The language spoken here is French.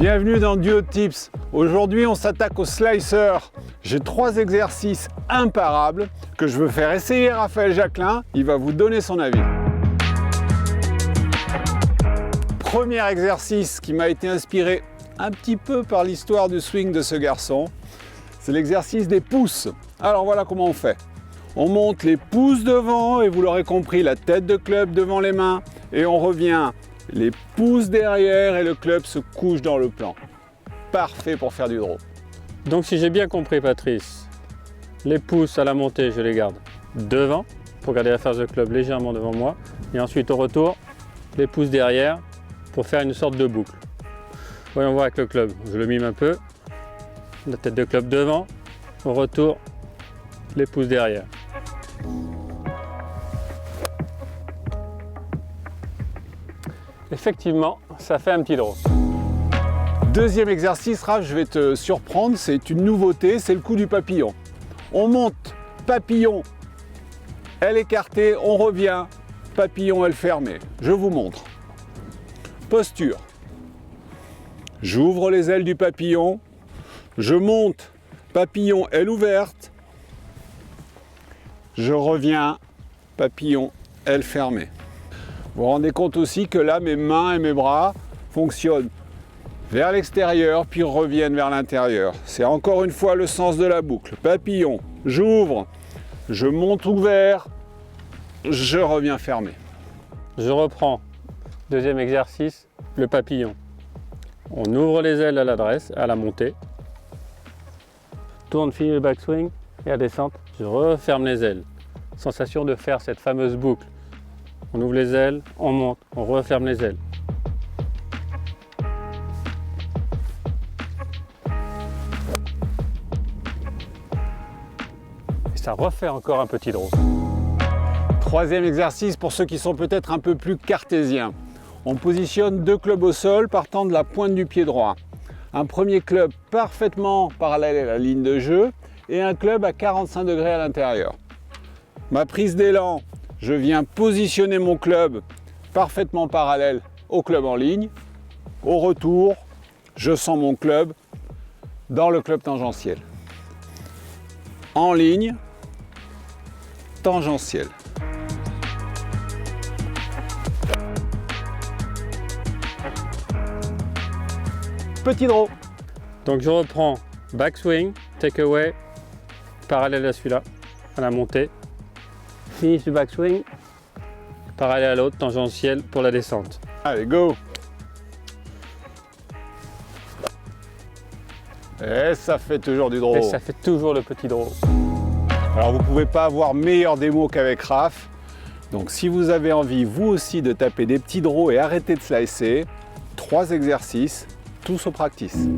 Bienvenue dans Duo Tips. Aujourd'hui, on s'attaque au slicer. J'ai 3 exercices imparables que je veux faire essayer Raphaël Jacquelin. Il va vous donner son avis. Premier exercice qui m'a été inspiré un petit peu par l'histoire du swing de ce garçon. C'est l'exercice des pouces. Alors voilà comment on fait. On monte les pouces devant et vous l'aurez compris, la tête de club devant les mains. Et on revient les pouces derrière et le club se couche dans le plan. Parfait pour faire du draw. Donc si j'ai bien compris Patrice, les pouces à la montée je les garde devant pour garder la face de club légèrement devant moi. Et ensuite au retour, les pouces derrière pour faire une sorte de boucle. Voyons voir avec le club, je le mime un peu. La tête de club devant, au retour, les pouces derrière. Effectivement, ça fait un petit draw. Deuxième exercice, Raph, je vais te surprendre, c'est une nouveauté, c'est le coup du papillon. On monte, papillon, aile écartée, on revient, papillon, aile fermée. Je vous montre. Posture. J'ouvre les ailes du papillon, je monte, papillon, aile ouverte, je reviens, papillon, aile fermée. Vous vous rendez compte aussi que là, mes mains et mes bras fonctionnent vers l'extérieur, puis reviennent vers l'intérieur. C'est encore une fois le sens de la boucle. Papillon, j'ouvre, je monte ouvert, je reviens fermé. Je reprends. Deuxième exercice, le papillon. On ouvre les ailes à l'adresse, à la montée. Tourne, fini le backswing et à descente, je referme les ailes. Sensation de faire cette fameuse boucle. On ouvre les ailes, on monte, on referme les ailes. Et ça refait encore un petit draw. Troisième exercice pour ceux qui sont peut-être un peu plus cartésiens. On positionne 2 clubs au sol partant de la pointe du pied droit. Un premier club parfaitement parallèle à la ligne de jeu et un club à 45 degrés à l'intérieur. Ma prise d'élan, je viens positionner mon club parfaitement parallèle au club en ligne. Au retour, je sens mon club dans le club tangentiel. En ligne, tangentiel. Petit draw. Donc je reprends backswing, take away, parallèle à celui-là, à la montée. Finish du backswing, parallèle à l'autre, tangentiel pour la descente. Allez, go! Et ça fait toujours du draw. Et ça fait toujours le petit draw. Alors vous ne pouvez pas avoir meilleur démo qu'avec Raph. Donc si vous avez envie vous aussi de taper des petits draws et arrêter de slicer, 3 exercices, tous au practice.